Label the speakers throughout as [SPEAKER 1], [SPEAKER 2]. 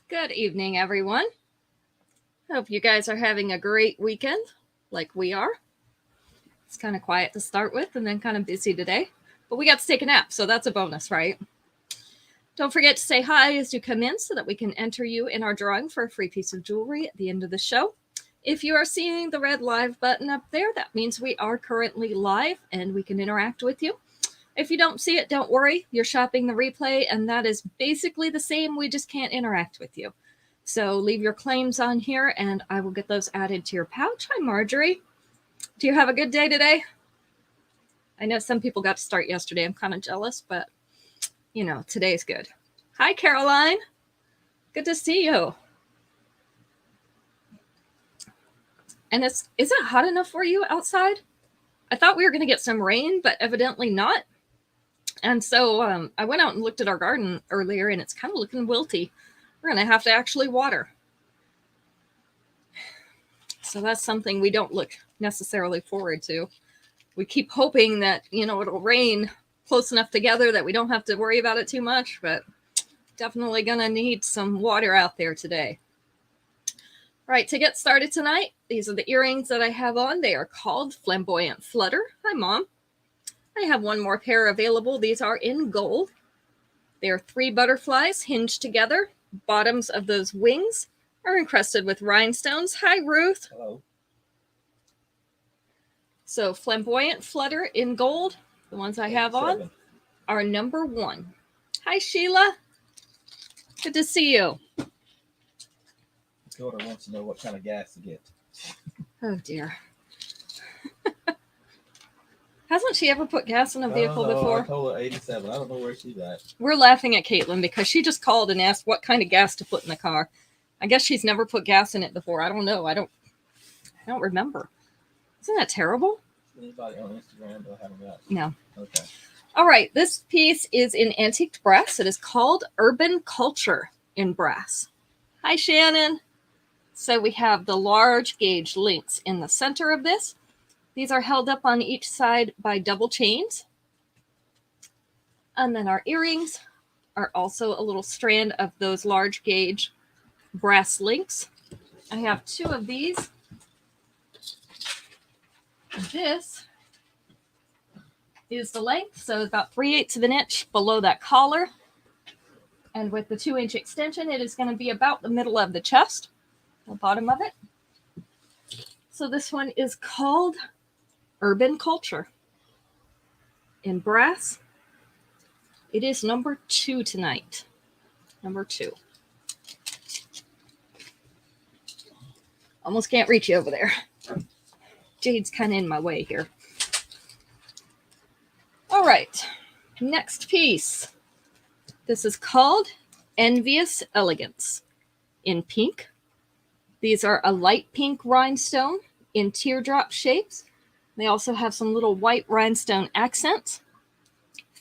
[SPEAKER 1] Good evening, everyone. Hope you guys are having a great weekend like we are. It's kind of quiet to start with and then kind of busy today, but we got to take a nap, so that's a bonus, right? Don't forget to say hi as you come in so that we can enter you in our drawing for a free piece of jewelry at the end of the show. If you are seeing the red live button up there, that means we are currently live and we can interact with you. If you don't see it, don't worry. You're shopping the replay, and that is basically the same. We just can't interact with you. So leave your claims on here, and I will get those added to your pouch. Hi, Marjorie. Do you have a good day today? I know some people got to start yesterday. I'm kind of jealous, but, you know, today's good. Hi, Caroline. Good to see you. And is it hot enough for you outside? I thought we were going to get some rain, but evidently not. And so I went out and looked at our garden earlier, and it's kind of looking wilty. We're going to have to actually water. So that's something we don't look necessarily forward to. We keep hoping that, it'll rain close enough together that we don't have to worry about it too much, but definitely going to need some water out there today. All right, to get started tonight, these are the earrings that I have on. They are called Flamboyant Flutter. Hi, Mom. I have one more pair available. These are in gold. They are 3 butterflies hinged together. Bottoms of those wings are encrusted with rhinestones. Hi, Ruth.
[SPEAKER 2] Hello.
[SPEAKER 1] So Flamboyant Flutter in gold. The ones I have on are number 1. Hi, Sheila. Good to see you.
[SPEAKER 2] Daughter wants to know what kind of gas to get.
[SPEAKER 1] Oh, dear. Hasn't she ever put gas in a vehicle before?
[SPEAKER 2] I told her 87. I don't know where she's at.
[SPEAKER 1] We're laughing at Caitlin because she just called and asked what kind of gas to put in the car. I guess she's never put gas in it before. I don't know. I don't remember. Isn't that terrible?
[SPEAKER 2] Anybody on Instagram that haven't got?
[SPEAKER 1] No.
[SPEAKER 2] Okay.
[SPEAKER 1] All right. This piece is in antiqued brass. It is called Urban Culture in brass. Hi, Shannon. So we have the large gauge links in the center of this. These are held up on each side by double chains. And then our earrings are also a little strand of those large gauge brass links. I have 2 of these. This is the length, so about 3/8 of an inch below that collar. And with the 2-inch extension, it is going to be about the middle of the chest, the bottom of it. So this one is called Urban Culture in brass. It is number 2 tonight. Number 2. Almost can't reach you over there. Jade's kind of in my way here. All right. Next piece. This is called Envious Elegance in pink. These are a light pink rhinestone in teardrop shapes. They also have some little white rhinestone accents.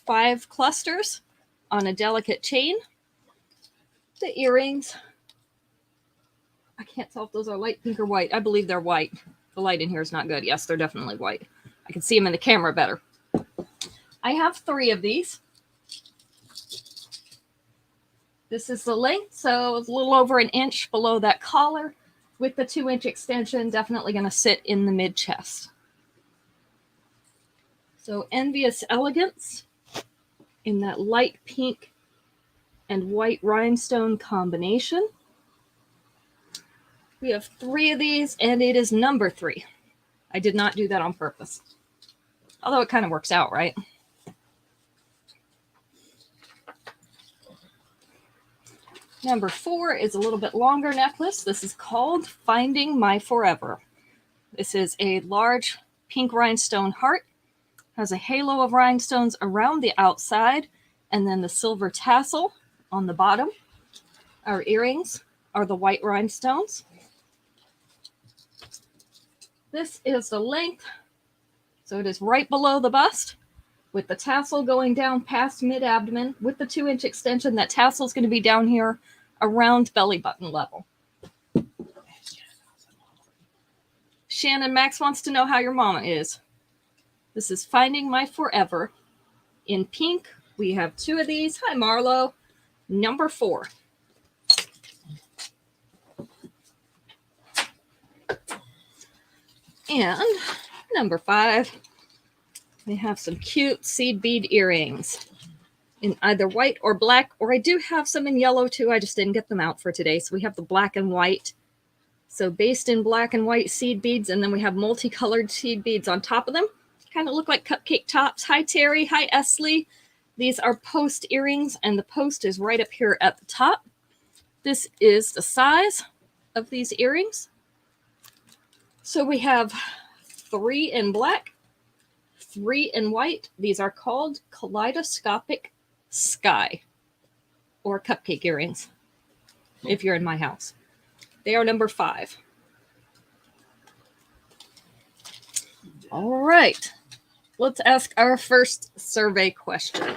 [SPEAKER 1] 5 clusters on a delicate chain. The earrings, I can't tell if those are light pink or white. I believe they're white. The light in here is not good. Yes, they're definitely white. I can see them in the camera better. I have 3 of these. This is the length, so it's a little over an inch below that collar. With the 2-inch extension, definitely going to sit in the mid-chest. So Envious Elegance in that light pink and white rhinestone combination. We have 3 of these, and it is number 3. I did not do that on purpose. Although it kind of works out, right? Number 4 is a little bit longer necklace. This is called Finding My Forever. This is a large pink rhinestone heart. Has a halo of rhinestones around the outside, and then the silver tassel on the bottom. Our earrings are the white rhinestones. This is the length, so it is right below the bust, with the tassel going down past mid-abdomen. With the 2-inch extension, that tassel is going to be down here around belly button level. Shannon Max wants to know how your mama is. This is Finding My Forever in pink. We have 2 of these. Hi, Marlo. Number 4. And number 5, we have some cute seed bead earrings in either white or black, or I do have some in yellow too. I just didn't get them out for today. So we have the black and white. So based in black and white seed beads, and then we have multicolored seed beads on top of them. Kind of look like cupcake tops. Hi, Terry. Hi, Esley. These are post earrings, and the post is right up here at the top. This is the size of these earrings. So we have 3 in black, 3 in white. These are called kaleidoscopic sky or cupcake earrings if you're in my house. They are number 5. All right. Let's ask our first survey question.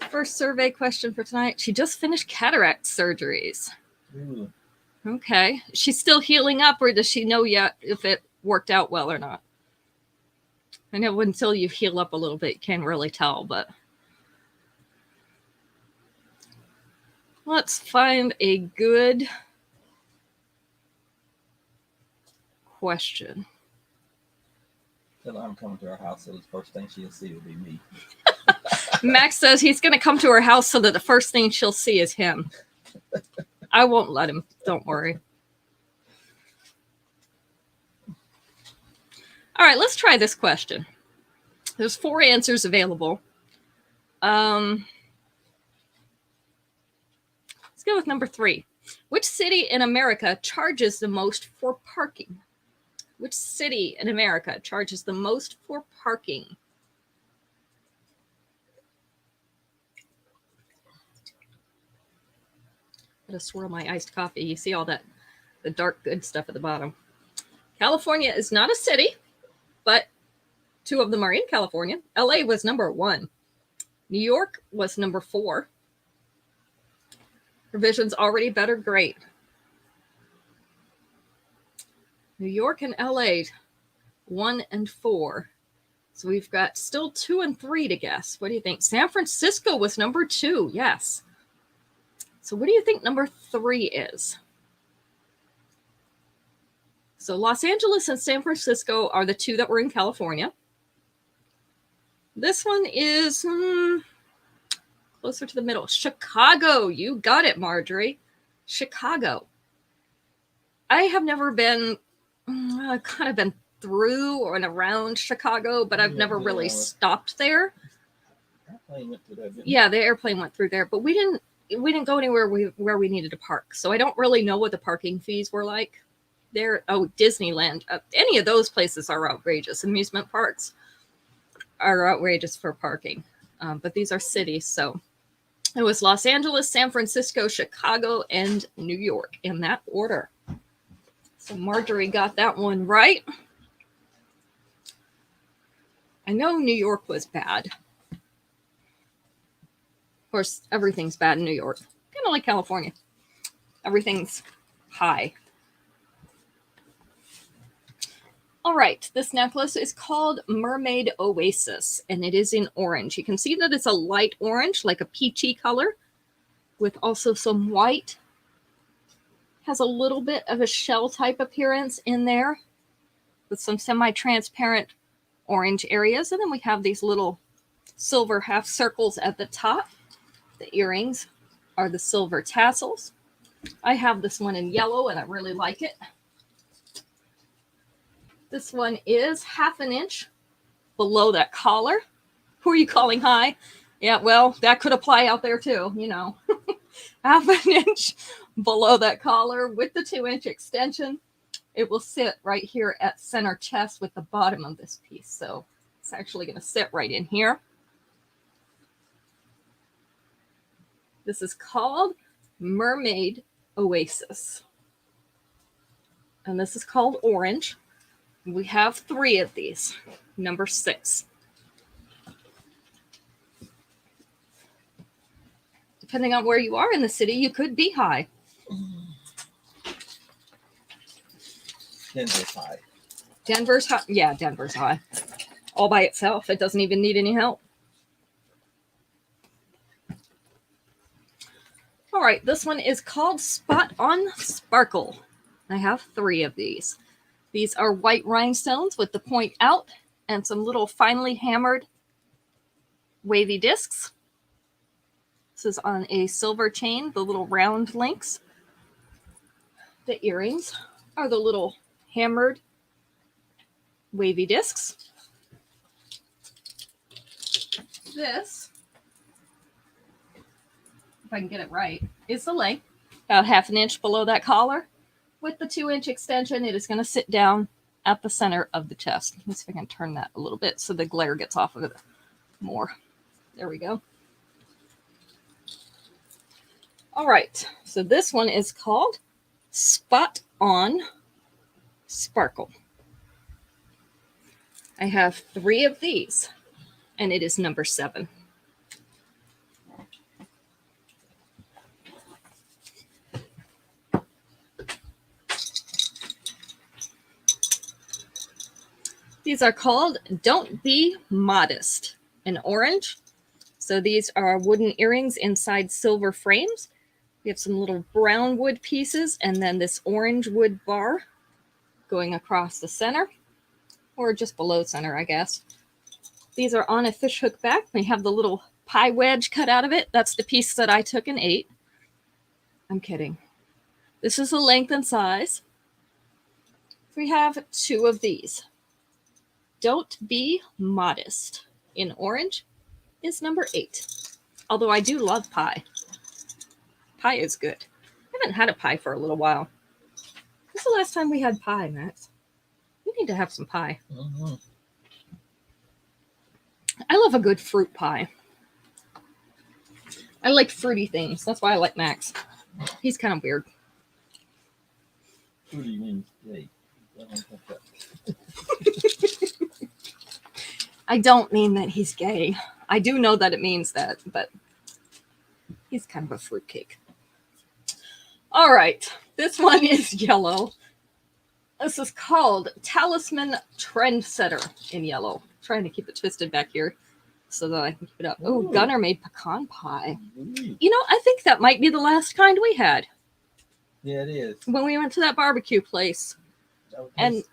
[SPEAKER 1] First survey question for tonight. She just finished cataract surgeries.
[SPEAKER 2] Ooh.
[SPEAKER 1] Okay. She's still healing up, or does she know yet if it worked out well or not? I know until you heal up a little bit, you can't really tell, but let's find a good question.
[SPEAKER 2] Tell her I'm coming to her house, so the first thing she'll see will be me.
[SPEAKER 1] Max says he's going to come to her house so that the first thing she'll see is him. I won't let him. Don't worry. All right, let's try this question. There's 4 answers available. Let's go with number 3. Which city in America charges the most for parking? Which city in America charges the most for parking? I'm going to swirl my iced coffee. You see all that, the dark good stuff at the bottom. California is not a city, but 2 of them are in California. LA was number 1. New York was number 4. Revision's already better. Great. New York and LA, 1 and 4. So we've got still 2 and 3 to guess. What do you think? San Francisco was number 2. Yes. So what do you think number 3 is? So Los Angeles and San Francisco are the 2 that were in California. This one is closer to the middle. Chicago. You got it, Marjorie. Chicago. I have never been, I've kind of been through and around Chicago, but I've never really stopped there.
[SPEAKER 2] Airplane went through there, didn't it?
[SPEAKER 1] Yeah, the airplane went through there, but we didn't go anywhere where we needed to park. So I don't really know what the parking fees were like there. Oh, Disneyland. Any of those places are outrageous. Amusement parks are outrageous for parking. But these are cities. So it was Los Angeles, San Francisco, Chicago, and New York in that order. So Marjorie got that one right. I know New York was bad. Of course, everything's bad in New York. Kind of like California. Everything's high. All right, this necklace is called Mermaid Oasis, and it is in orange. You can see that it's a light orange, like a peachy color, with also some white. Has a little bit of a shell type appearance in there, with some semi-transparent orange areas. And then we have these little silver half circles at the top. The earrings are the silver tassels. I have this one in yellow, and I really like it. This one is 1/2 inch below that collar. Who are you calling high? Yeah, well, that could apply out there too, you know. 1/2 inch below that collar with the 2-inch extension. It will sit right here at center chest with the bottom of this piece. So it's actually going to sit right in here. This is called Mermaid Oasis. And this is called orange. We have 3 of these. Number 6. Depending on where you are in the city, you could be high.
[SPEAKER 2] Denver's high.
[SPEAKER 1] Denver's high. Yeah, Denver's high. All by itself. It doesn't even need any help. All right, this one is called Spot on Sparkle. I have 3 of these. These are white rhinestones with the point out and some little finely hammered wavy discs. This is on a silver chain, the little round links. The earrings are the little hammered wavy discs. This, if I can get it right, is the length, about 1/2 inch below that collar. With the 2-inch extension, it is going to sit down at the center of the chest. Let me see if I can turn that a little bit so the glare gets off of it more. There we go. All right, so this one is called Spot On Sparkle. I have 3 of these, and it is number 7. These are called Don't Be Modest in orange. So these are wooden earrings inside silver frames. We have some little brown wood pieces and then this orange wood bar going across the center, or just below center, I guess. These are on a fishhook back. We have the little pie wedge cut out of it. That's the piece that I took and ate. I'm kidding. This is the length and size. We have 2 of these. Don't Be Modest in orange is number 8. Although I do love pie. Pie is good. I haven't had a pie for a little while. When's the last time we had pie, Max? We need to have some pie.
[SPEAKER 2] Mm-hmm.
[SPEAKER 1] I love a good fruit pie. I like fruity things. That's why I like Max. He's kind of weird.
[SPEAKER 2] Fruity means gay.
[SPEAKER 1] I don't mean that he's gay. I do know that it means that, but he's kind of a fruitcake. All right, this one is yellow. This is called Talisman Trendsetter in yellow. I'm trying to keep it twisted back here so that I can keep it up. Oh, Gunnar made pecan pie. You know, I think that might be the last kind we had.
[SPEAKER 2] Yeah, it is.
[SPEAKER 1] When we went to that barbecue place. And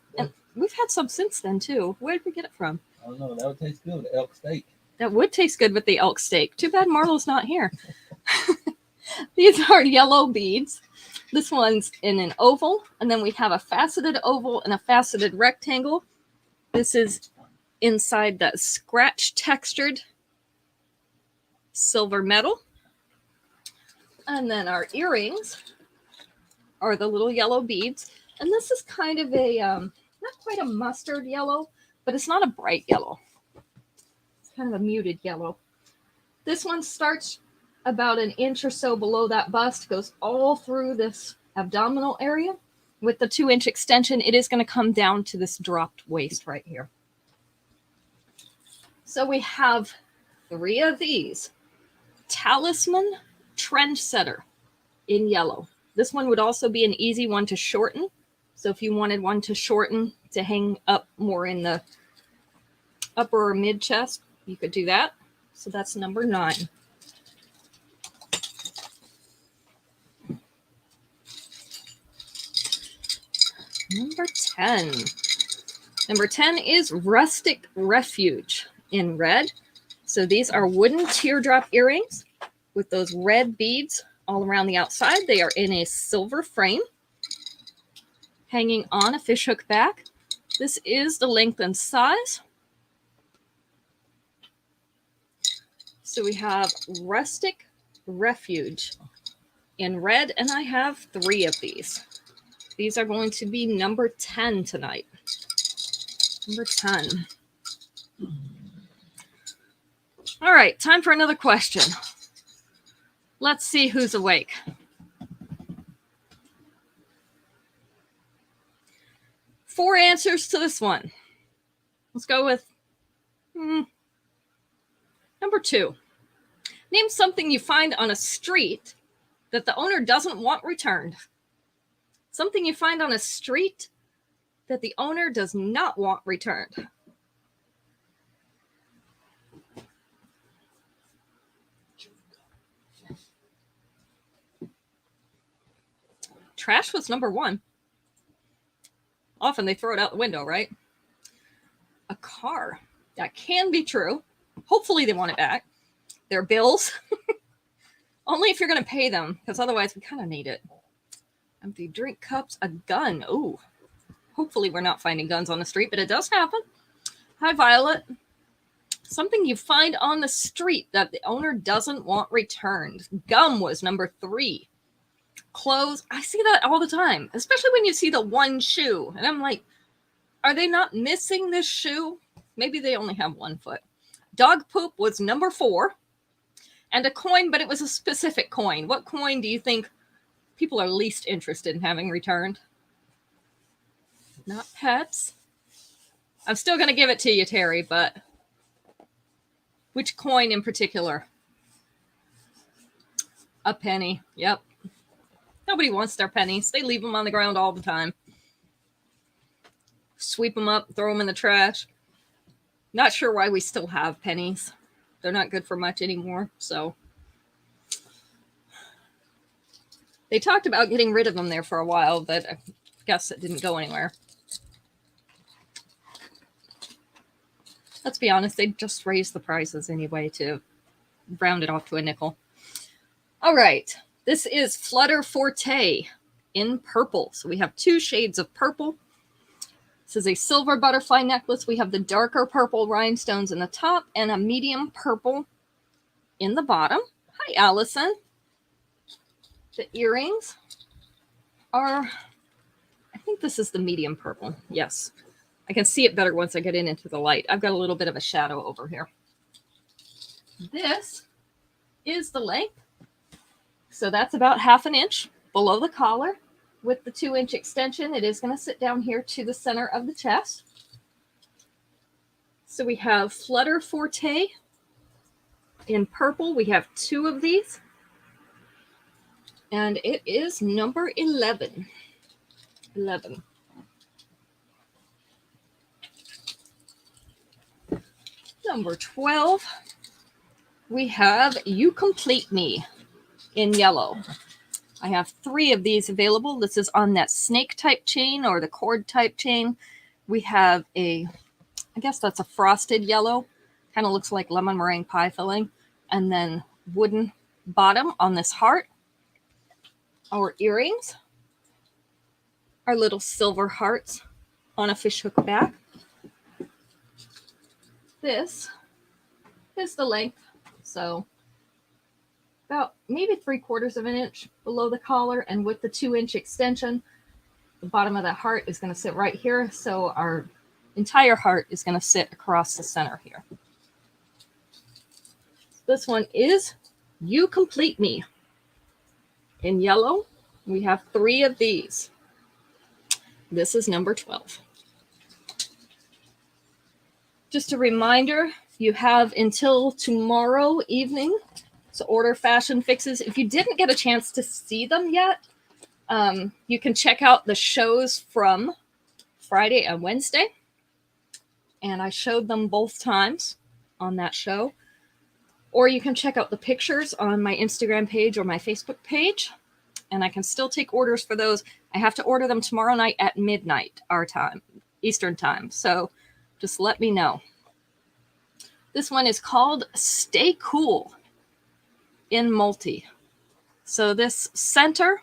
[SPEAKER 1] we've had some since then, too. Where did we get it from?
[SPEAKER 2] I don't know. That would taste good with the elk steak.
[SPEAKER 1] That would taste good with the elk steak. Too bad Marlo's not here. These are yellow beads. This one's in an oval, and then we have a faceted oval and a faceted rectangle. This is inside that scratch textured silver metal. And then our earrings are the little yellow beads. And this is kind of a, not quite a mustard yellow, but it's not a bright yellow. It's kind of a muted yellow. This one starts about an inch or so below that bust, goes all through this abdominal area. With the 2-inch extension, it is going to come down to this dropped waist right here. So we have 3 of these. Talisman Trendsetter in yellow. This one would also be an easy one to shorten. So if you wanted one to shorten to hang up more in the upper or mid chest, you could do that. So that's number 9. Number 10. Number 10 is Rustic Refuge in red. So these are wooden teardrop earrings with those red beads all around the outside. They are in a silver frame, hanging on a fishhook back. This is the length and size. So we have Rustic Refuge in red, and I have 3 of these. These are going to be number 10 tonight. Number 10. All right, time for another question. Let's see who's awake. Four answers to this one. Let's go with number 2. Name something you find on a street that the owner doesn't want returned. Something you find on a street that the owner does not want returned. Trash was number 1. often they throw it out the window, right? A car. That can be true. Hopefully they want it back. Their bills. Only if you're going to pay them, because otherwise we kind of need it. Empty drink cups. A gun. Ooh. Hopefully we're not finding guns on the street, but it does happen. Hi, Violet. Something you find on the street that the owner doesn't want returned. Gum was number 3. Clothes. I see that all the time, especially when you see the one shoe. And I'm like, are they not missing this shoe? Maybe they only have one foot. Dog poop was number 4. And a coin, but it was a specific coin. What coin do you think people are least interested in having returned? Not pets. I'm still going to give it to you, Terry, but which coin in particular? A penny. Yep. Nobody wants their pennies. They leave them on the ground all the time. Sweep them up, throw them in the trash. Not sure why we still have pennies. They're not good for much anymore, so. They talked about getting rid of them there for a while, but I guess it didn't go anywhere. Let's be honest, they just raised the prices anyway to round it off to a nickel. All right, this is Flutter Forte in purple. So we have 2 shades of purple. This is a silver butterfly necklace. We have the darker purple rhinestones in the top and a medium purple in the bottom. Hi, Allison. The earrings are, I think this is the medium purple. Yes. I can see it better once I get into the light. I've got a little bit of a shadow over here. This is the length. So that's about 1/2 inch below the collar. With the 2-inch extension, it is going to sit down here to the center of the chest. So we have Flutter Forte in purple. We have 2 of these. And it is number 11. 11. Number 12, we have You Complete Me in yellow. I have 3 of these available. This is on that snake type chain or the cord type chain. We have I guess that's a frosted yellow. Kind of looks like lemon meringue pie filling. And then wooden bottom on this heart. Our earrings are little silver hearts on a fishhook back. This is the length. So about maybe 3/4 of an inch below the collar, and with the 2-inch extension, the bottom of that heart is going to sit right here. So our entire heart is going to sit across the center here. This one is You Complete Me in yellow. We have 3 of these. This is number 12. Just a reminder, you have until tomorrow evening to order fashion fixes. If you didn't get a chance to see them yet, you can check out the shows from Friday and Wednesday. And I showed them both times on that show. Or you can check out the pictures on my Instagram page or my Facebook page. And I can still take orders for those. I have to order them tomorrow night at midnight, our time, Eastern time. So just let me know. This one is called Stay Cool in multi. So this center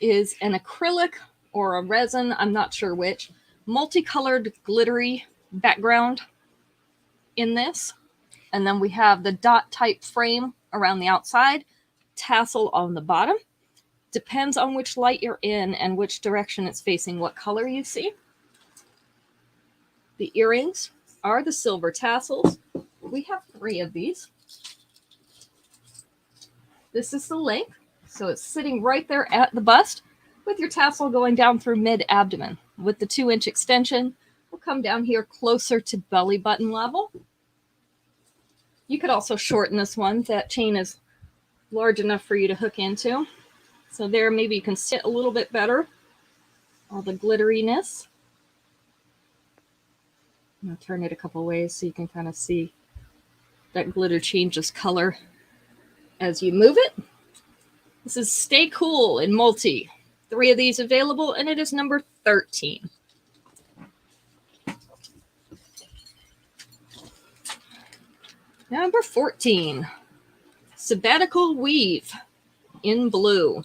[SPEAKER 1] is an acrylic or a resin, I'm not sure which, multicolored glittery background in this. And then we have the dot type frame around the outside, tassel on the bottom. Depends on which light you're in and which direction it's facing, what color you see. The earrings are the silver tassels. We have 3 of these. This is the length. So it's sitting right there at the bust with your tassel going down through mid-abdomen. With the 2-inch extension, we'll come down here closer to belly button level. You could also shorten this one. That chain is large enough for you to hook into. So there, maybe you can sit a little bit better. All the glitteriness. I'm going to turn it a couple ways so you can kind of see that glitter changes color as you move it. This is Stay Cool in multi. 3 of these available, and it is number 13. Number 14, Sabbatical Weave in blue.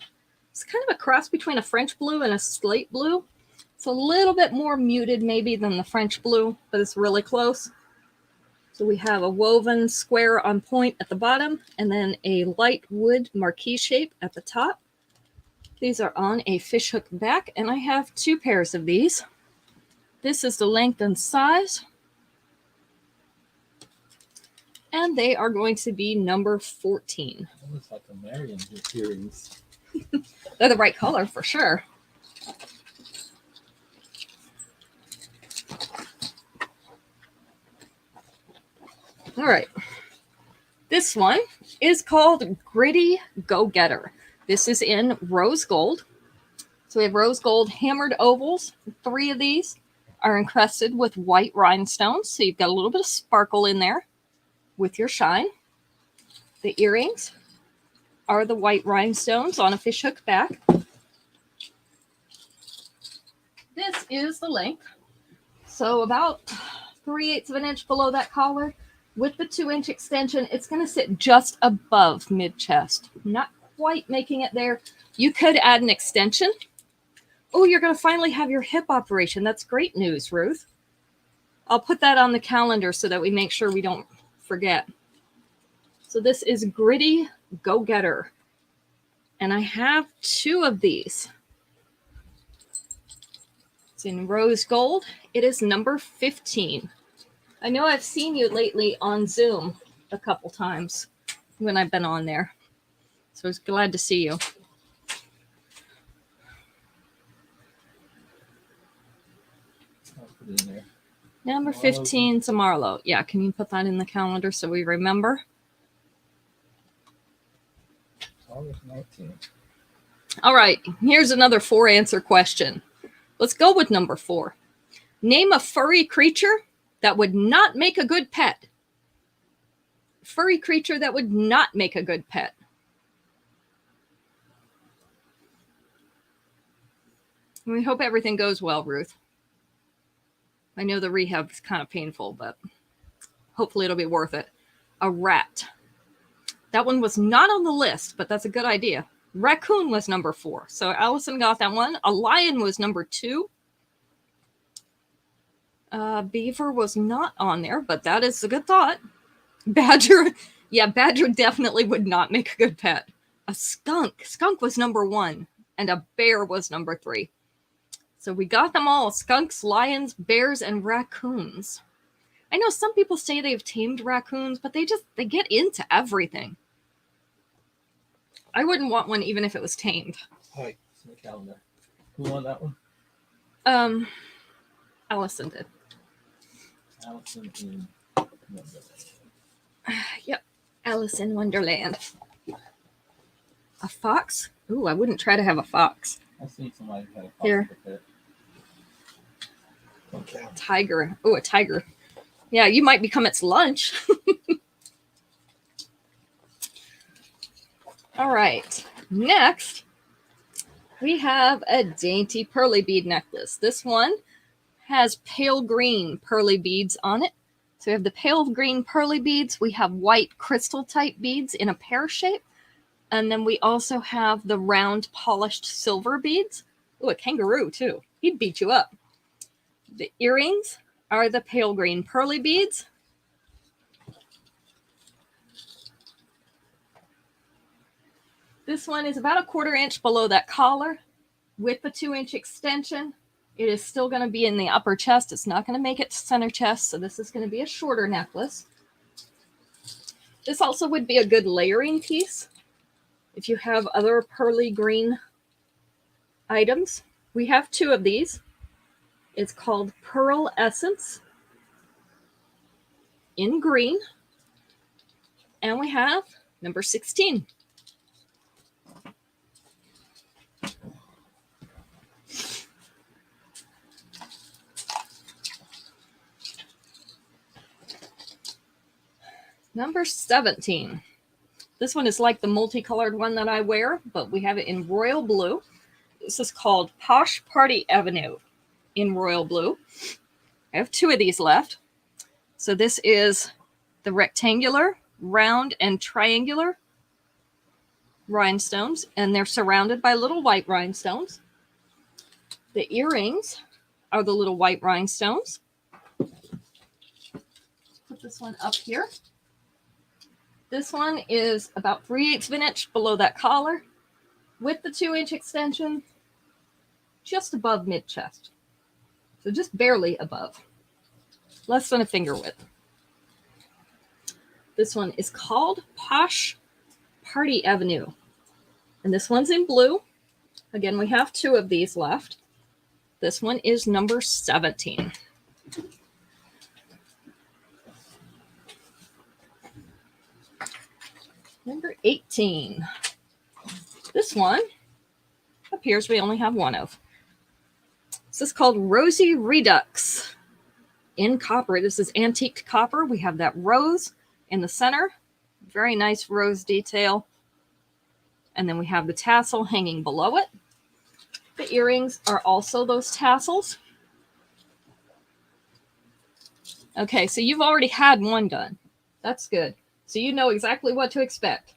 [SPEAKER 1] It's kind of a cross between a French blue and a slate blue. It's a little bit more muted maybe than the French blue, but it's really close. So we have a woven square on point at the bottom, and then a light wood marquee shape at the top. These are on a fishhook back, and I have 2 pairs of these. This is the length and size. And they are going to be number 14.
[SPEAKER 2] That looks like a Marion earrings.
[SPEAKER 1] They're the right color for sure. All right. This one is called Gritty Go-Getter. This is in rose gold. So we have rose gold hammered ovals. 3 of these are encrusted with white rhinestones. So you've got a little bit of sparkle in there with your shine. The earrings are the white rhinestones on a fishhook back. This is the length. So about 3/8 of an inch below that collar. With the 2-inch extension, it's going to sit just above mid-chest. Not quite making it there. You could add an extension. Oh, you're going to finally have your hip operation. That's great news, Ruth. I'll put that on the calendar so that we make sure we don't forget. So this is Gritty Go-Getter. And I have 2 of these. It's in rose gold. It is number 15. I know I've seen you lately on Zoom a couple times when I've been on there. So I was glad to see you.
[SPEAKER 2] I'll put it in there.
[SPEAKER 1] Number 15 is a Marlowe. Yeah, can you put that in the calendar so we remember?
[SPEAKER 2] August 19th.
[SPEAKER 1] All right, here's another 4-answer question. Let's go with number 4. Name a furry creature that would not make a good pet. Furry creature that would not make a good pet. We hope everything goes well, Ruth. I know the rehab is kind of painful, but hopefully it'll be worth it. A rat. That one was not on the list, but that's a good idea. Raccoon was number 4. So Allison got that one. A lion was number 2. Beaver was not on there, but that is a good thought. Badger. Yeah, badger definitely would not make a good pet. A skunk. Skunk was number 1. And a bear was number 3. So we got them all. Skunks, lions, bears, and raccoons. I know some people say they've tamed raccoons, but they get into everything. I wouldn't want one even if it was tamed.
[SPEAKER 2] Hi, it's my calendar. Who won that one?
[SPEAKER 1] Allison did.
[SPEAKER 2] Allison in Wonderland.
[SPEAKER 1] Yep. Alice in Wonderland. A fox? Ooh, I wouldn't try to have a fox.
[SPEAKER 2] I seen somebody who had a fox
[SPEAKER 1] Here.
[SPEAKER 2] with it. Okay.
[SPEAKER 1] Tiger. Oh, a tiger. Yeah, you might become its lunch. All right. Next, we have a dainty pearly bead necklace. This one has pale green pearly beads on it. So we have the pale green pearly beads. We have white crystal type beads in a pear shape. And then we also have the round polished silver beads. Oh, a kangaroo too. He'd beat you up. The earrings are the pale green pearly beads. This one is about a 1/4 inch below that collar with the 2-inch extension. It is still going to be in the upper chest. It's not going to make it to center chest, so this is going to be a shorter necklace. This also would be a good layering piece if you have other pearly green items. We have 2 of these. It's called Pearl Essence in green. And we have number 16. Number 17. This one is like the multicolored one that I wear, but we have it in royal blue. This is called Posh Party Avenue in royal blue. I have 2 of these left. So this is the rectangular, round, and triangular rhinestones, and they're surrounded by little white rhinestones. The earrings are the little white rhinestones. Put this one up here. This one is about 3/8 of an inch below that collar with the 2-inch extension just above mid-chest. So just barely above. Less than a finger width. This one is called Posh Party Avenue. And this one's in blue. Again, we have 2 of these left. This one is number 17. Number 18. This one appears we only have 1 of. This is called Rosy Redux in copper. This is antique copper. We have that rose in the center. Very nice rose detail. And then we have the tassel hanging below it. The earrings are also those tassels. Okay, so you've already had one done. That's good. So you know exactly what to expect.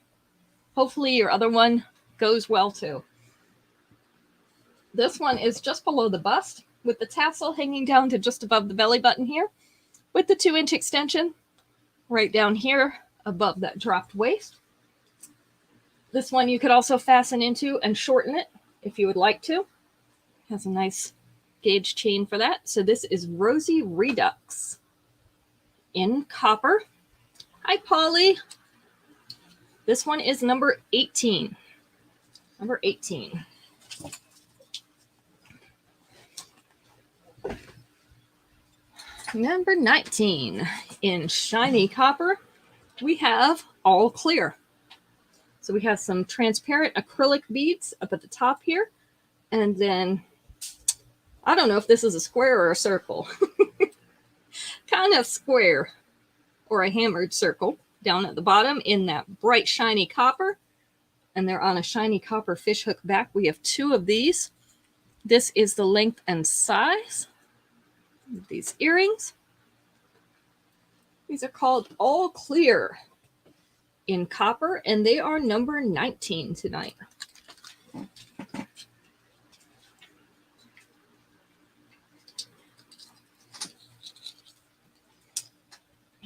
[SPEAKER 1] Hopefully your other one goes well too. This one is just below the bust with the tassel hanging down to just above the belly button here with the 2-inch extension right down here above that dropped waist. This one you could also fasten into and shorten it if you would like to. Has a nice gauge chain for that. So this is Rosy Redux in copper. Hi, Polly. This one is number 18. Number 18. Number 19. In shiny copper, we have all clear. So we have some transparent acrylic beads up at the top here. And then, I don't know if this is a square or a circle. Kind of square or a hammered circle down at the bottom in that bright shiny copper. And they're on a shiny copper fishhook back. We have 2 of these. This is the length and size of these earrings. These are called All Clear in copper, and they are number 19 tonight.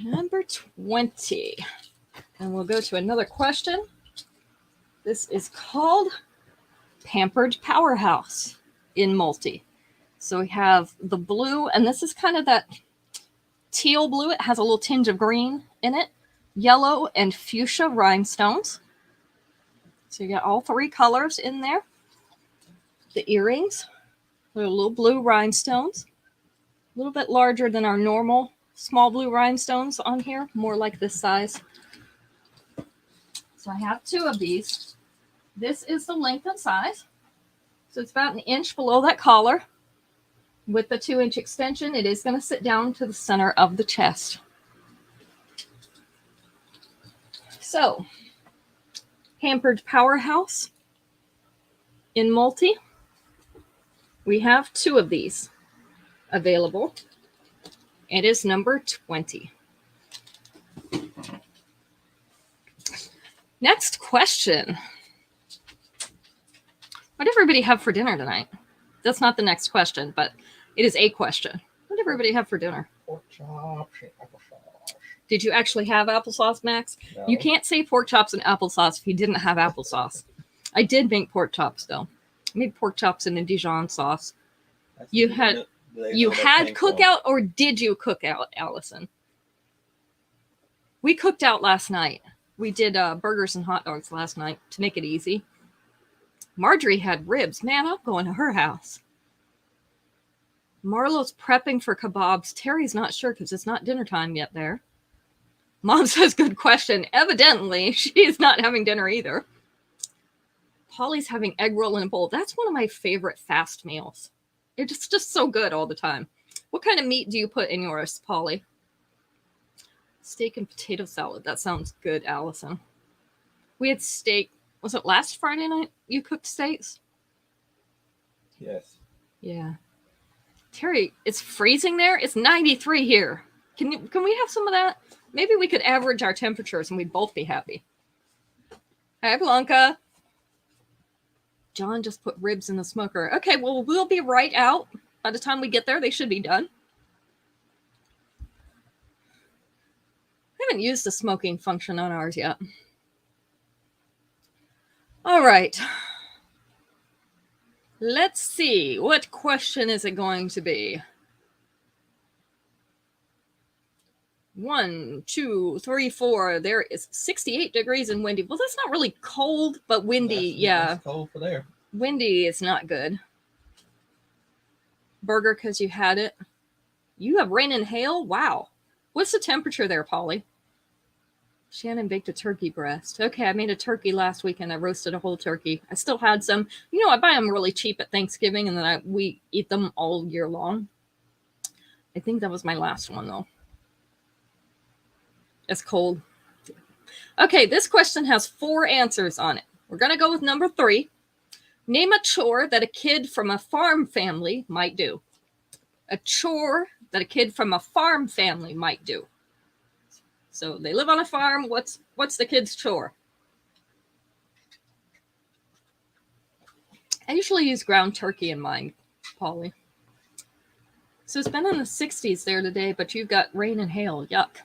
[SPEAKER 1] Number 20. And we'll go to another question. This is called Pampered Powerhouse in multi. So we have the blue, and this is kind of that teal blue. It has a little tinge of green in it. Yellow and fuchsia rhinestones. So you got all 3 colors in there. The earrings, they're little blue rhinestones. A little bit larger than our normal small blue rhinestones on here, more like this size. So I have 2 of these. This is the length and size. So it's about 1 inch below that collar. With the 2-inch extension, it is going to sit down to the center of the chest. So, Pampered Powerhouse in multi. We have 2 of these available. It is number 20. Next question. What did everybody have for dinner tonight? That's not the next question, but it is a question. What did everybody have for dinner?
[SPEAKER 2] Pork chops and applesauce.
[SPEAKER 1] Did you actually have applesauce, Max?
[SPEAKER 2] No.
[SPEAKER 1] You can't say pork chops and applesauce if you didn't have applesauce. I did make pork chops, though. I made pork chops in a Dijon sauce. You had cookout, or did you cook out, Allison? We cooked out last night. We did burgers and hot dogs last night to make it easy. Marjorie had ribs. Man, I'm going to her house. Marlo's prepping for kebabs. Terry's not sure because it's not dinner time yet there. Mom says, good question. Evidently, she's not having dinner either. Polly's having egg roll in a bowl. That's one of my favorite fast meals. It's just so good all the time. What kind of meat do you put in yours, Polly? Steak and potato salad. That sounds good, Allison. We had steak. Was it last Friday night you cooked steaks?
[SPEAKER 2] Yes.
[SPEAKER 1] Yeah. Terry, it's freezing there. It's 93 here. Can we have some of that? Maybe we could average our temperatures and we'd both be happy. Hi, Blanca. John just put ribs in the smoker. Okay, well, we'll be right out. By the time we get there, they should be done. I haven't used the smoking function on ours yet. All right. Let's see. What question is it going to be? 1, 2, 3, 4. There is 68 degrees and windy. Well, that's not really cold, but windy.
[SPEAKER 2] That's cold for there.
[SPEAKER 1] Windy is not good. Burger because you had it. You have rain and hail? Wow. What's the temperature there, Polly? Shannon baked a turkey breast. Okay, I made a turkey last weekend. I roasted a whole turkey. I still had some. You know, I buy them really cheap at Thanksgiving, and then we eat them all year long. I think that was my last one, though. It's cold. Okay, this question has 4 answers on it. We're going to go with number 3. Name a chore that a kid from a farm family might do. A chore that a kid from a farm family might do. So they live on a farm. What's the kid's chore? I usually use ground turkey in mine, Polly. So it's been in the 60s there today, but you've got rain and hail. Yuck.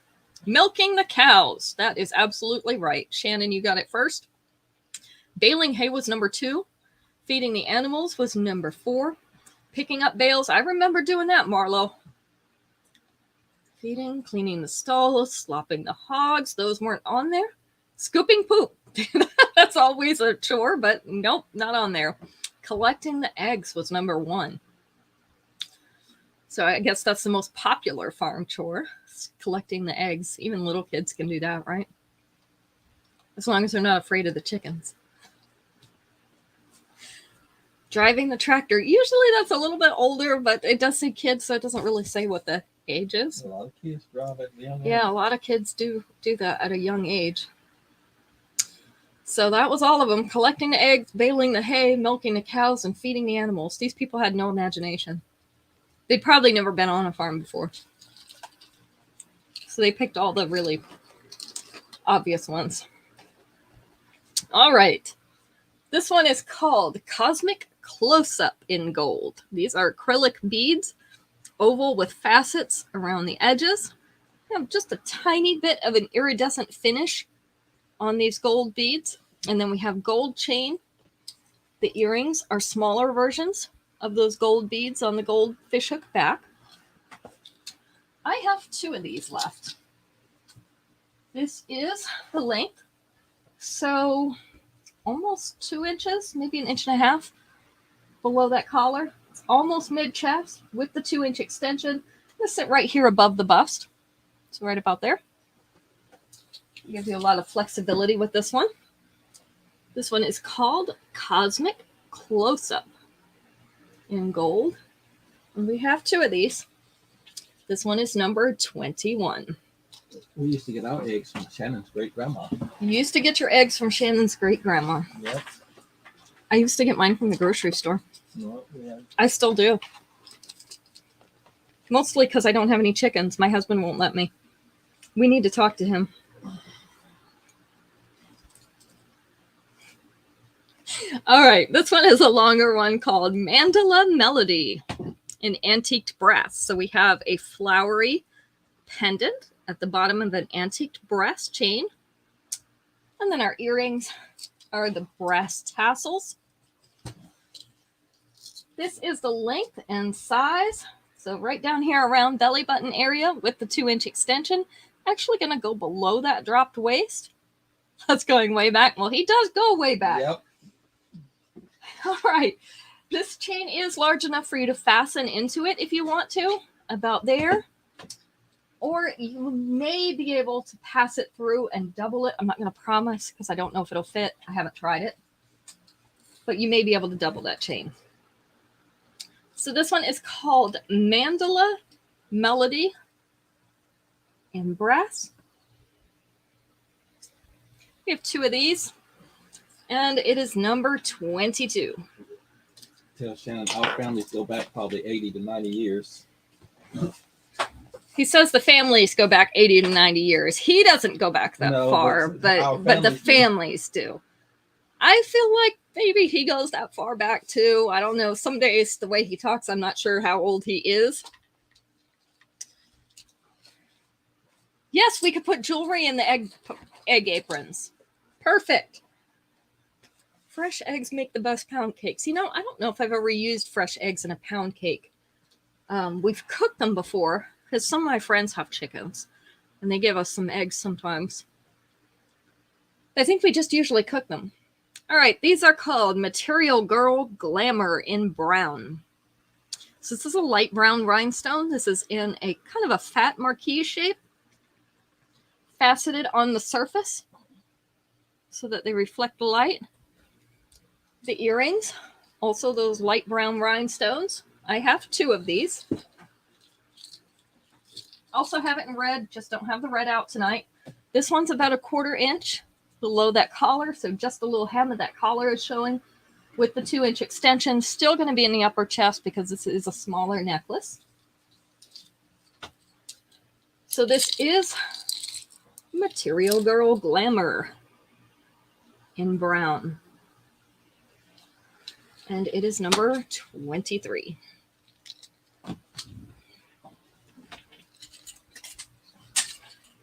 [SPEAKER 1] Milking the cows. That is absolutely right. Shannon, you got it first. Baling hay was number 2. Feeding the animals was number 4. Picking up bales. I remember doing that, Marlo. Feeding, cleaning the stalls, slopping the hogs. Those weren't on there. Scooping poop. That's always a chore, but nope, not on there. Collecting the eggs was number 1. So I guess that's the most popular farm chore. Collecting the eggs. Even little kids can do that, right? As long as they're not afraid of the chickens. Driving the tractor. Usually that's a little bit older, but it does say kids, so it doesn't really say what the age is.
[SPEAKER 2] A lot of kids drive at young age.
[SPEAKER 1] Yeah, a lot of kids do that at a young age. So that was all of them. Collecting the eggs, baling the hay, milking the cows, and feeding the animals. These people had no imagination. They'd probably never been on a farm before. So they picked all the really obvious ones. All right. This one is called Cosmic Close-Up in Gold. These are acrylic beads, oval with facets around the edges. They have just a tiny bit of an iridescent finish on these gold beads. And then we have gold chain. The earrings are smaller versions of those gold beads on the gold fishhook back. I have 2 of these left. This is the length. So almost 2 inches, maybe 1.5 inches below that collar. It's almost mid-chest with the 2-inch extension. This sit right here above the bust. So right about there. It gives you a lot of flexibility with this one. This one is called Cosmic Close-Up in gold. And we have 2 of these. This one is number 21.
[SPEAKER 2] We used to get our eggs from Shannon's great-grandma.
[SPEAKER 1] You used to get your eggs from Shannon's great-grandma.
[SPEAKER 2] Yep.
[SPEAKER 1] I used to get mine from the grocery store.
[SPEAKER 2] Well, yeah.
[SPEAKER 1] I still do. Mostly because I don't have any chickens. My husband won't let me. We need to talk to him. All right. This one is a longer one called Mandala Melody in antiqued brass. So we have a flowery pendant at the bottom of an antiqued brass chain. And then our earrings are the brass tassels. This is the length and size. So right down here around belly button area with the 2-inch extension. Actually going to go below that dropped waist. That's going way back. Well, he does go way back.
[SPEAKER 2] Yep.
[SPEAKER 1] All right. This chain is large enough for you to fasten into it if you want to, about there. Or you may be able to pass it through and double it. I'm not going to promise because I don't know if it'll fit. I haven't tried it. But you may be able to double that chain. So this one is called Mandala Melody in brass. We have 2 of these. And it is number 22.
[SPEAKER 2] tell Shannon our families go back probably 80 to 90 years.
[SPEAKER 1] He says the families go back 80 to 90 years. He doesn't go back that
[SPEAKER 2] No,
[SPEAKER 1] far, but the families do. I feel like maybe he goes that far back too. I don't know. Some days the way he talks, I'm not sure how old he is. Yes, we could put jewelry in the egg aprons. Perfect. Fresh eggs make the best pound cakes. You know, I don't know if I've ever used fresh eggs in a pound cake. We've cooked them before because some of my friends have chickens and they give us some eggs sometimes. I think we just usually cook them. All right, these are called Material Girl Glamour in brown. So this is a light brown rhinestone. This is in a kind of a fat marquise shape, faceted on the surface so that they reflect the light. The earrings, also those light brown rhinestones. I have 2 of these. Also have it in red, just don't have the red out tonight. This one's about a 1/4 inch below that collar, so just a little hem of that collar is showing with the 2-inch extension. Still going to be in the upper chest because this is a smaller necklace. So this is Material Girl Glamour in brown. And it is number 23.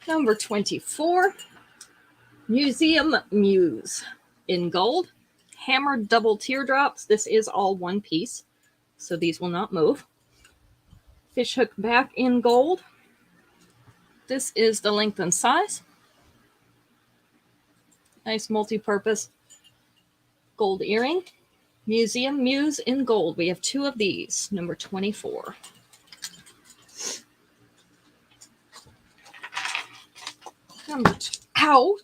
[SPEAKER 1] Number 24, Museum Muse in gold. Hammered double teardrops. This is all one piece, so these will not move. Fishhook back in gold. This is the length and size. Nice multi-purpose gold earring. Museum Muse in gold. We have 2 of these. Number 24. Number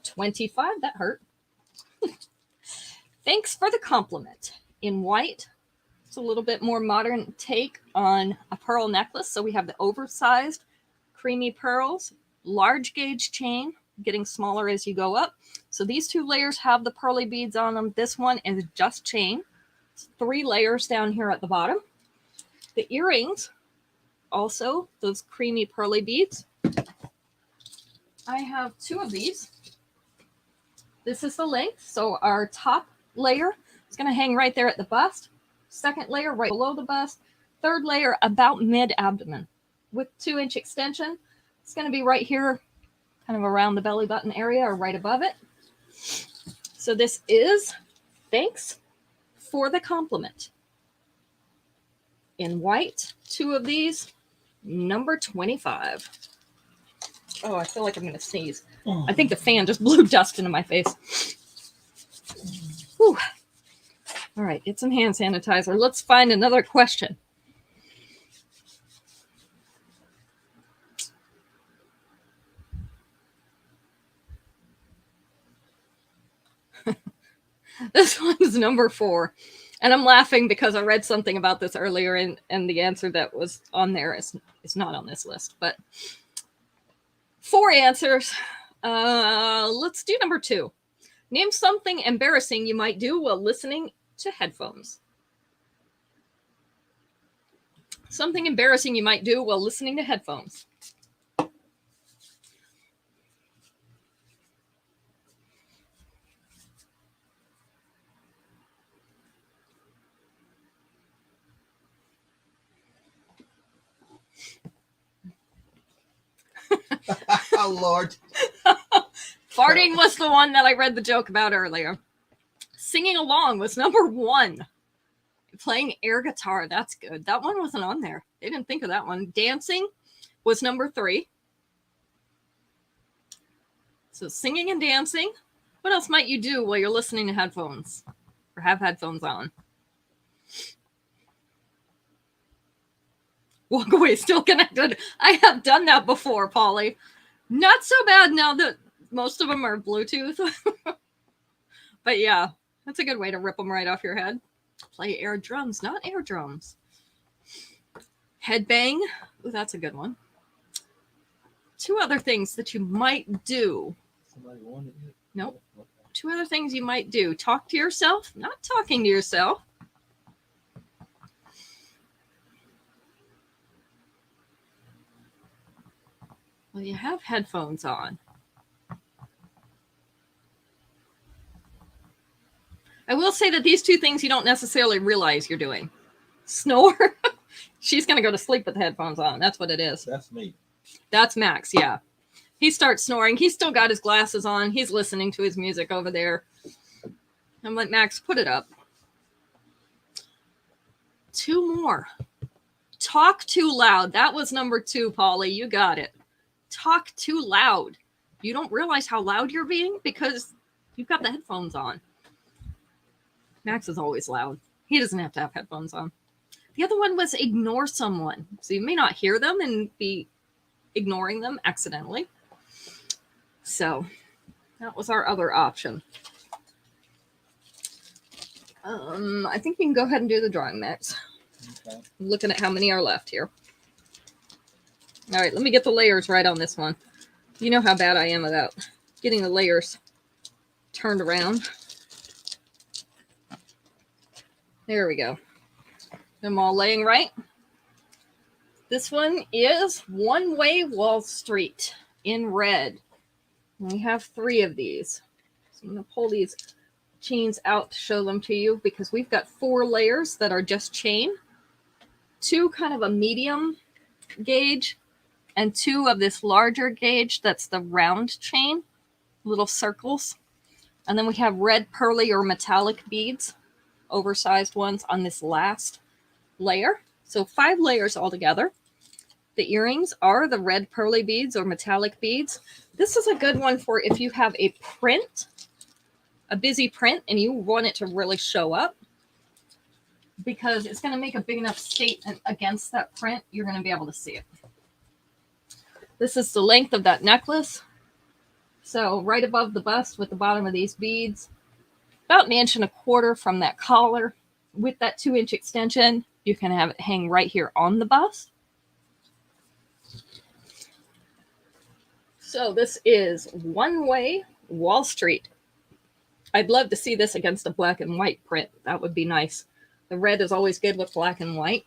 [SPEAKER 1] 25. That hurt. Thanks for the compliment. In white. It's a little bit more modern take on a pearl necklace. So we have the oversized creamy pearls, large gauge chain, getting smaller as you go up. So these 2 layers have the pearly beads on them. This one is just chain. 3 layers down here at the bottom. The earrings, also those creamy pearly beads. I have 2 of these. This is the length. So our top layer is going to hang right there at the bust. Second layer right below the bust. Third layer about mid-abdomen with 2-inch extension. It's going to be right here, kind of around the belly button area or right above it. So this is Thanks for the Compliment. In white, 2 of these, number 25. Oh, I feel like I'm going to sneeze. I think the fan just blew dust into my face. Whew. All right, get some hand sanitizer. Let's find another question. This one's number 4. And I'm laughing because I read something about this earlier, and the answer that was on there is not on this list. But 4 answers. Let's do number 2. Name something embarrassing you might do while listening to headphones. Something embarrassing you might do while listening to headphones.
[SPEAKER 2] Oh, Lord.
[SPEAKER 1] Farting was the one that I read the joke about earlier. Singing along was number 1. Playing air guitar, that's good. That one wasn't on there. They didn't think of that one. Dancing was number 3. So singing and dancing. What else might you do while you're listening to headphones or have headphones on? Walk away, still connected. I have done that before, Polly. Not so bad now that most of them are Bluetooth. But yeah, that's a good way to rip them right off your head. Play air drums, not air drums. Headbang. Ooh, that's a good one. 2 other things that you might do.
[SPEAKER 2] Somebody wanted it?
[SPEAKER 1] Nope. 2 other things you might do. Talk to yourself, not talking to yourself. Well, you have headphones on. I will say that these two things you don't necessarily realize you're doing. Snore. She's going to go to sleep with the headphones on. That's what it is.
[SPEAKER 2] That's me.
[SPEAKER 1] That's Max, yeah. He starts snoring. He's still got his glasses on. He's listening to his music over there. I'm like, Max, put it up. 2 more. Talk too loud. That was number 2, Polly. You got it. Talk too loud. You don't realize how loud you're being because you've got the headphones on. Max is always loud. He doesn't have to have headphones on. The other one was ignore someone. So you may not hear them and be ignoring them accidentally. So that was our other option. I think you can go ahead and do the drawing, Max. Okay. I'm looking at how many are left here. All right, let me get the layers right on this one. You know how bad I am about getting the layers turned around. There we go. Them all laying right. This one is One Way Wall Street in red. And we have 3 of these. So I'm going to pull these chains out to show them to you because we've got 4 layers that are just chain, 2 kind of a medium gauge, and 2 of this larger gauge that's the round chain, little circles. And then we have red pearly or metallic beads, oversized ones on this last layer. So 5 layers altogether. The earrings are the red pearly beads or metallic beads. This is a good one for if you have a print, a busy print, and you want it to really show up because it's going to make a big enough statement against that print. You're going to be able to see it. This is the length of that necklace. So right above the bust with the bottom of these beads, about 1.25 inches from that collar. With that 2-inch extension, you can have it hang right here on the bust. So this is One Way Wall Street. I'd love to see this against a black and white print. That would be nice. The red is always good with black and white,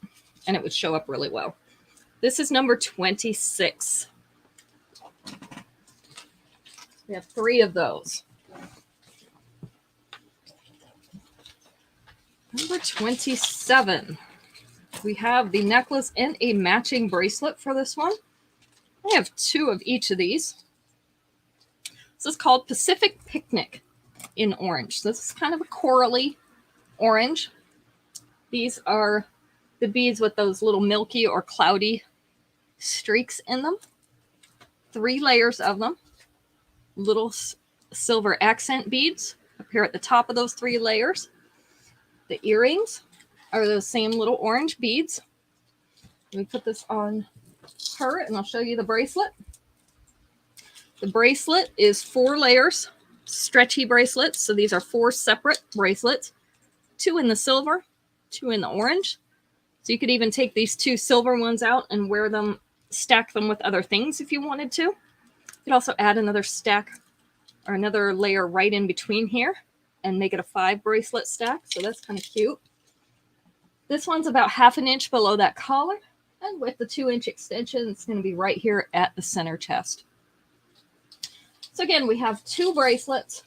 [SPEAKER 1] and it would show up really well. This is number 26. We have 3 of those. Number 27. We have the necklace and a matching bracelet for this one. I have 2 of each of these. This is called Pacific Picnic in orange. This is kind of a corally orange. These are the beads with those little milky or cloudy streaks in them. 3 layers of them. Little silver accent beads appear at the top of those 3 layers. The earrings are those same little orange beads. Let me put this on her and I'll show you the bracelet. The bracelet is 4 layers, stretchy bracelets. So these are 4 separate bracelets, 2 in the silver, 2 in the orange. So you could even take these 2 silver ones out and wear them, stack them with other things if you wanted to. You could also add another stack or another layer right in between here and make it a 5 bracelet stack. So that's kind of cute. This one's about 1/2 inch below that collar. And with the 2-inch extension, it's going to be right here at the center chest. So again, we have 2 bracelets,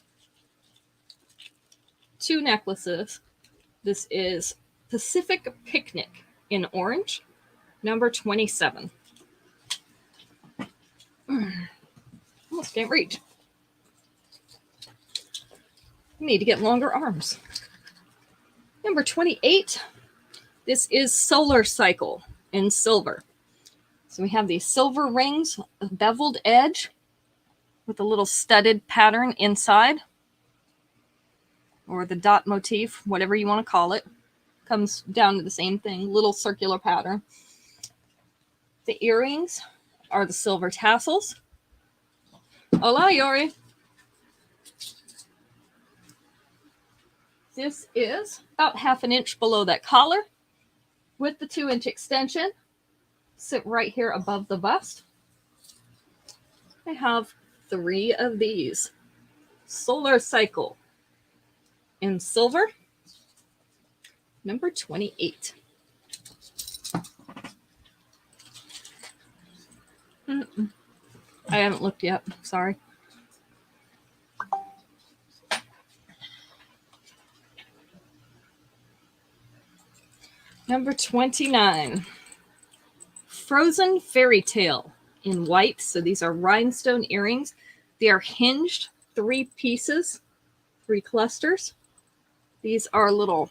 [SPEAKER 1] 2 necklaces. This is Pacific Picnic in orange, number 27. Almost can't reach. Need to get longer arms. Number 28. This is Solar Cycle in silver. So we have these silver rings, a beveled edge with a little studded pattern inside, or the dot motif, whatever you want to call it. Comes down to the same thing, little circular pattern. The earrings are the silver tassels. Hola, Yori. This is about 1/2 inch below that collar with the 2-inch extension. Sit right here above the bust. I have 3 of these. Solar Cycle in silver, number 28. I haven't looked yet. Sorry. Number 29. Frozen Fairy Tale in white. So these are rhinestone earrings. They are hinged, 3 pieces, 3 clusters. These are little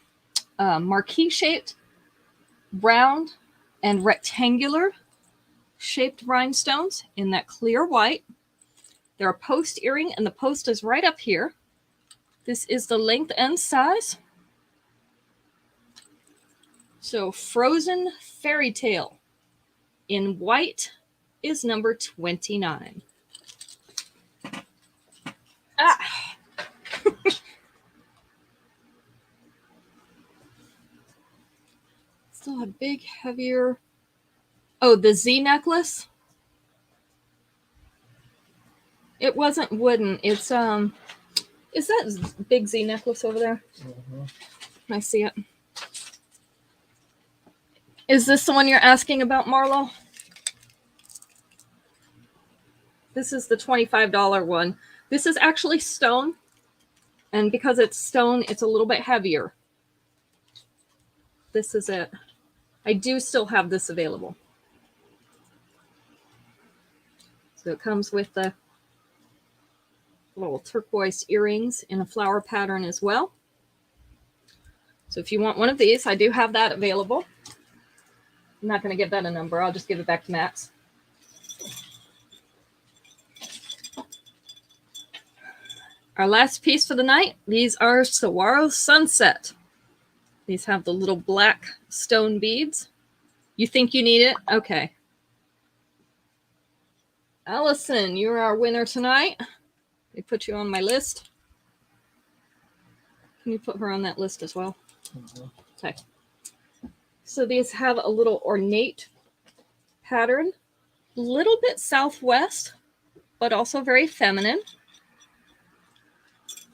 [SPEAKER 1] marquee shaped, round, and rectangular shaped rhinestones in that clear white. They're a post earring, and the post is right up here. This is the length and size. So Frozen Fairy Tale in white is number 29. Ah! Still a big, heavier... Oh, the Z necklace? It wasn't wooden. It's, is that big Z necklace over there?
[SPEAKER 2] Mm-hmm.
[SPEAKER 1] Can I see it? Is this the one you're asking about, Marlo? This is the $25 one. This is actually stone. And because it's stone, it's a little bit heavier. This is it. I do still have this available. So it comes with the little turquoise earrings in a flower pattern as well. So if you want one of these, I do have that available. I'm not going to give that a number. I'll just give it back to Max. Our last piece for the night. These are Saguaro Sunset. These have the little black stone beads. You think you need it? Okay. Allison, you're our winner tonight. Let me put you on my list. Can you put her on that list as well?
[SPEAKER 2] Mm-hmm.
[SPEAKER 1] Okay. So these have a little ornate pattern, a little bit southwest, but also very feminine.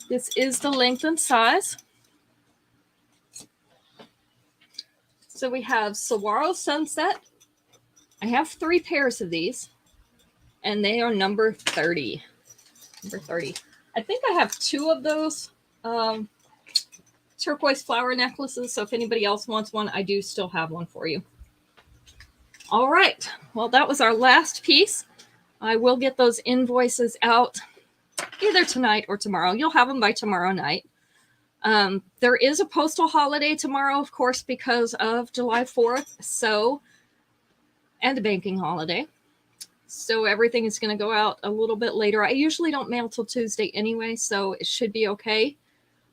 [SPEAKER 1] This is the length and size. So we have Saguaro Sunset. I have 3 pairs of these, and they are number 30. Number 30. I think I have 2 of those turquoise flower necklaces, so if anybody else wants one, I do still have one for you. All right. Well, that was our last piece. I will get those invoices out either tonight or tomorrow. You'll have them by tomorrow night. There is a postal holiday tomorrow, of course, because of July 4th, so, and a banking holiday. So everything is going to go out a little bit later. I usually don't mail till Tuesday anyway, so it should be okay.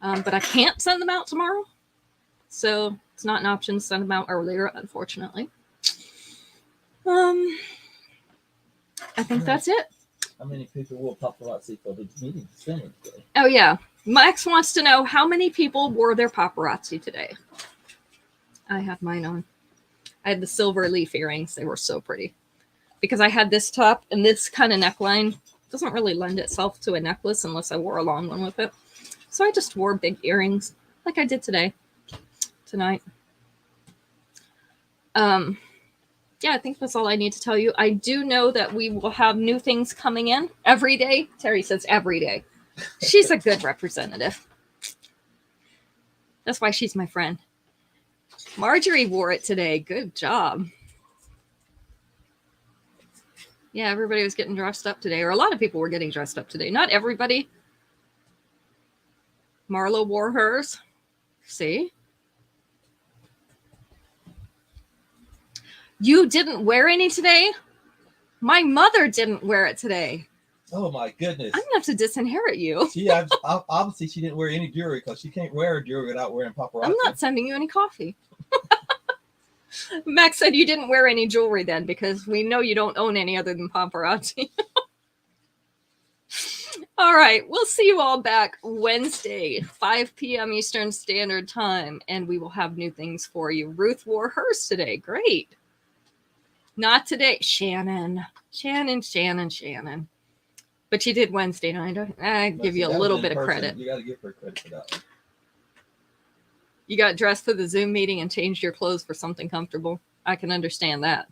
[SPEAKER 1] But I can't send them out tomorrow. So it's not an option to send them out earlier, unfortunately. I think that's it.
[SPEAKER 2] How many people will paparazzi for the meeting today?
[SPEAKER 1] Oh, yeah. Max wants to know how many people wore their paparazzi today. I have mine on. I had the silver leaf earrings. They were so pretty. Because I had this top and this kind of neckline. Doesn't really lend itself to a necklace unless I wore a long one with it. So I just wore big earrings like I did tonight. Yeah, I think that's all I need to tell you. I do know that we will have new things coming in every day. Terry says every day. She's a good representative. That's why she's my friend. Marjorie wore it today. Good job. Yeah, everybody was getting dressed up today, or a lot of people were getting dressed up today. Not everybody. Marlo wore hers. See? You didn't wear any today? My mother didn't wear it today.
[SPEAKER 2] Oh my goodness.
[SPEAKER 1] I'm going to have to disinherit you.
[SPEAKER 2] Obviously she didn't wear any jewelry because she can't wear jewelry without wearing paparazzi.
[SPEAKER 1] I'm not sending you any coffee. Max said you didn't wear any jewelry then because we know you don't own any other than paparazzi. All right. We'll see you all back Wednesday, 5 p.m. Eastern Standard Time, and we will have new things for you. Ruth wore hers today. Great. Not today. Shannon. But she did Wednesday night. I give you a little bit of credit.
[SPEAKER 2] You got to give her credit for that one.
[SPEAKER 1] You got dressed for the Zoom meeting and changed your clothes for something comfortable. I can understand that.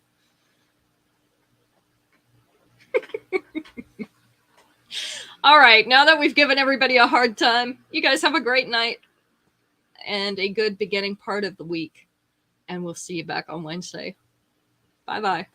[SPEAKER 1] All right, now that we've given everybody a hard time, you guys have a great night and a good beginning part of the week. And we'll see you back on Wednesday. Bye-bye.